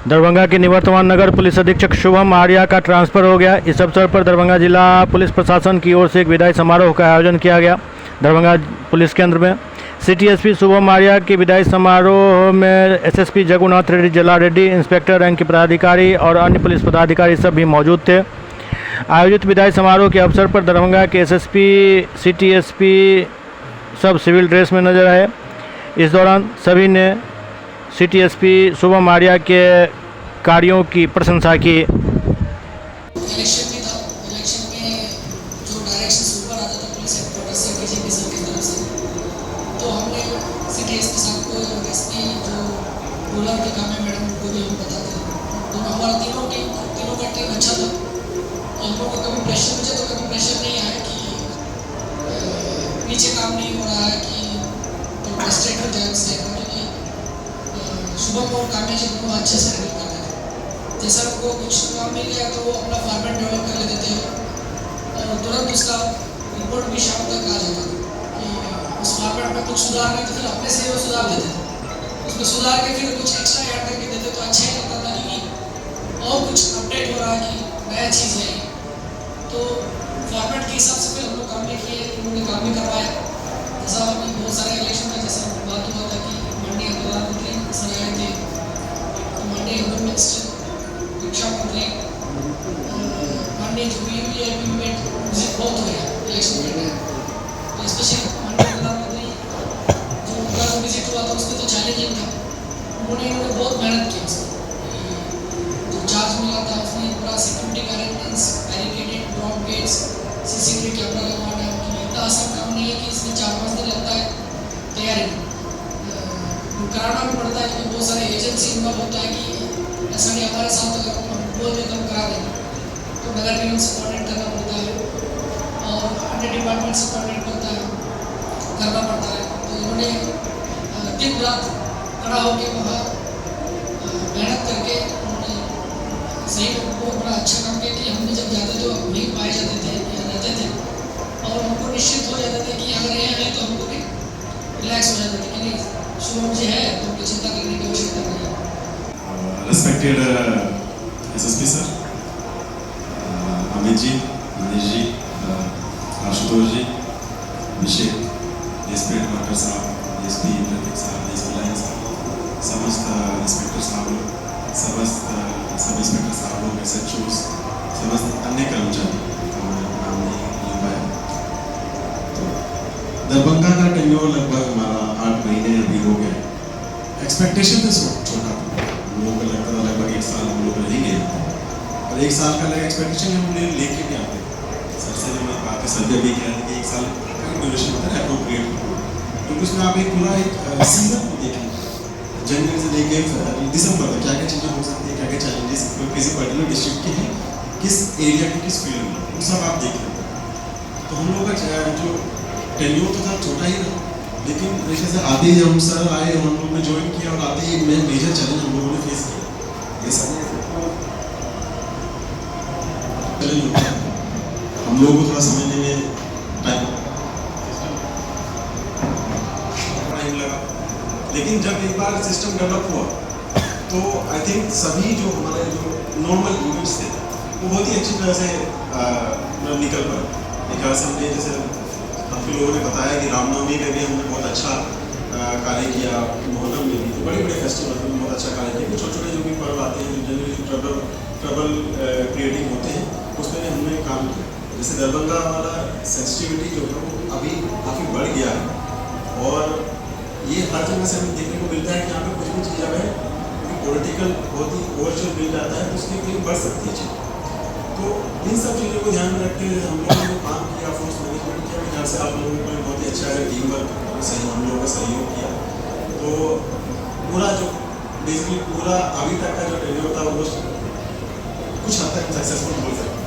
दरभंगा के निवर्तमान नगर पुलिस अधीक्षक शुभम आर्या का ट्रांसफर हो गया। इस अवसर पर दरभंगा जिला पुलिस प्रशासन की ओर से एक विदाई समारोह का आयोजन किया गया। दरभंगा पुलिस केंद्र में सिटी एसपी शुभम आर्या के विदाई समारोह में एसएसपी जगुनाथ रेड्डी, जला रेड्डी, इंस्पेक्टर रैंक के पदाधिकारी और अन्य पुलिस पदाधिकारी सब भी मौजूद थे। आयोजित विदाई समारोह के अवसर पर दरभंगा के एसएसपी, सिटी एसपी सब सिविल ड्रेस में नजर आए। इस दौरान सभी ने सिटी एसपी शुभम आर्या के कार्यों की प्रशंसा की। इलेक्शन में था, इलेक्शन में जो डायरेक्शन ऊपर आता था पुलिस हेडक्वार्टर से डीजीपी सर की तरफ से, तो हमने सिटी एसपी साहब को और एसपी जो रूरल के काम है मैडम को भी हम बताते हैं। दोनों हमारा तीनों का टीम अच्छा था। हम लोग को कभी प्रेशर मुझे तो कभी प्रेशर नहीं आया कि नीचे काम नहीं हो रहा है कि तो फ्रस्ट्रेट हो जाए उससे, क्योंकि शुभम और काम्या जी दोनों अच्छे से हैंडल करते थे। जैसा उनको कुछ काम मिल गया तो वो अपना फॉर्मेट डेवलप कर लेते थे और तुरंत उसका रिपोर्ट भी शाम तक आ जाता था कि उस फॉर्मेट में कुछ सुधार नहीं तो फिर अपने से वो सुधार देते थे। उसमें सुधार के फिर कुछ एक्स्ट्रा ऐड करके देते तो अच्छा ही लगता था कि और कुछ अपडेट हो रहा है कि नया चीज़ है। तो फॉर्मेट के हिसाब से फिर हम लोग काम भी किए, उन्होंने काम भी करवाया। जैसा अभी बहुत सारे इलेक्शन में जैसा बात हुआ था कि माननीय प्रधानमंत्री सर आए थे, माननीय होम मिनिस्टर, शिक्षा मंत्री, माननीय जो भी विजिट बहुत हो गया इलेक्शन में। तो स्पेशली माननीय प्रधानमंत्री जो उनका जो विजिट हुआ था उसमें तो चैलेंजिंग था। उन्होंने बहुत मेहनत की उसमें, जो चार्ज मिला था उसमें पूरा सिक्योरिटी का arrangements, barricaded drop gates, CCTV camera लगवाना, इतना आसान काम नहीं है कि इसमें 4-5 दिन लगता है तैयारी में। कराना भी पड़ता है क्योंकि बहुत सारे एजेंसी इन्वॉल्व होता है कि ऐसा नहीं हमारे साथ अगर हम बोल दें तो हम करा देंगे, तो नगर निगम से कोऑर्डिनेट करना पड़ता है और अन्य डिपार्टमेंट से कोऑर्डिनेट करना पड़ता है। तो इन्होंने दिन रात खड़ा होकर वहाँ मेहनत करके उन्होंने सही में बहुत बड़ा अच्छा काम किया कि हमने जब जाते तो वहीं पाए जाते थे या रहते थे और हमको निश्चित हो जाता था कि अगर ये है तो हमको भी रिलैक्स हो जाता था कि नहीं शुभम जी है तो उनको चिंता करने की आवश्यकता नहीं है। Respected SSP sir, Amit ji, Manish ji, Ashutosh जी, अभिषेक, एसपी हेडक्वार्टर साहब, एसपी प्रतीक साहब, एसपी लाइन साहब, समस्त इंस्पेक्टर साहब लोग, समस्त सब इंस्पेक्टर साहब लोग, SHOs, समस्त अन्य कर्मचारी का मैं नाम नहीं ले पाया। तो दरभंगा का टेन्योर लगभग हमारा 8 महीने अभी हो गए। एक्सपेक्टेशन तो छोटा था, हम लोगों को लगता था लगभग 1 साल हम लोग रहेंगे और 1 साल का लगा एक्सपेक्टेशन हम लेके भी आते सर से जब मैं बात सर भी कह रहे कि 1 साल का ड्यूरेशन होता है अप्रोप्रिएट, क्योंकि उसमें आप एक पूरा एक सीजन को देखें जनवरी से लेके दिसंबर तक क्या क्या चीज़ें हो सकती है, क्या क्या चैलेंजेस किसी पर्टिकुलर डिस्ट्रिक्ट के हैं, किस एरिया के किस फील्ड में, वो सब आप देख लेते हैं। तो हम लोग का जो टेन्योर तो था छोटा ही था, लेकिन जैसे से आते ही हम सर आए, हम लोग ने ज्वाइन किया और आते ही मेजर चैलेंज हम लोगों ने फेस किया। ये सब चैलेंज होता है, हम लोगों को थोड़ा समझने में टाइम लगा, लेकिन जब एक बार सिस्टम डेवलप हुआ तो आई थिंक सभी जो हमारे जो नॉर्मल यूनिट्स थे वो बहुत ही अच्छी तरह से निकल पाए। एक हमने जैसे काफ़ी लोगों ने बताया कि रामनवमी में भी हमने बहुत अच्छा कार्य किया, मोहर्रम में भी, तो बड़े बड़े फेस्टिवल में बहुत अच्छा कार्य किया। छोटे छोटे जो भी पर्व आते हैं जो जनरली ट्रबल क्रिएटिंग होते हैं उसमें भी हमने काम किया। जैसे दरभंगा वाला सेंसिटिविटी जो है वो अभी काफ़ी बढ़ गया है और ये हर जगह से हमें देखने को मिलता है कि यहाँ पे कुछ भी चीज़ अगर क्योंकि पॉलिटिकल बहुत ही ओवरशोर मिल जाता है तो उसकी कहीं बढ़ सकती है चीज़। तो इन सब चीज़ों को ध्यान में रखते हुए हम लोगों ने काम किया, फोर्स मैनेजमेंट किया, जहाँ से आप लोगों को बहुत ही अच्छा है टीम वर्क सही हम लोगों का सहयोग किया। तो पूरा जो बेसिकली पूरा अभी तक का जो टेन्योर था वो कुछ हद तक सक्सेसफुल हो सकता है।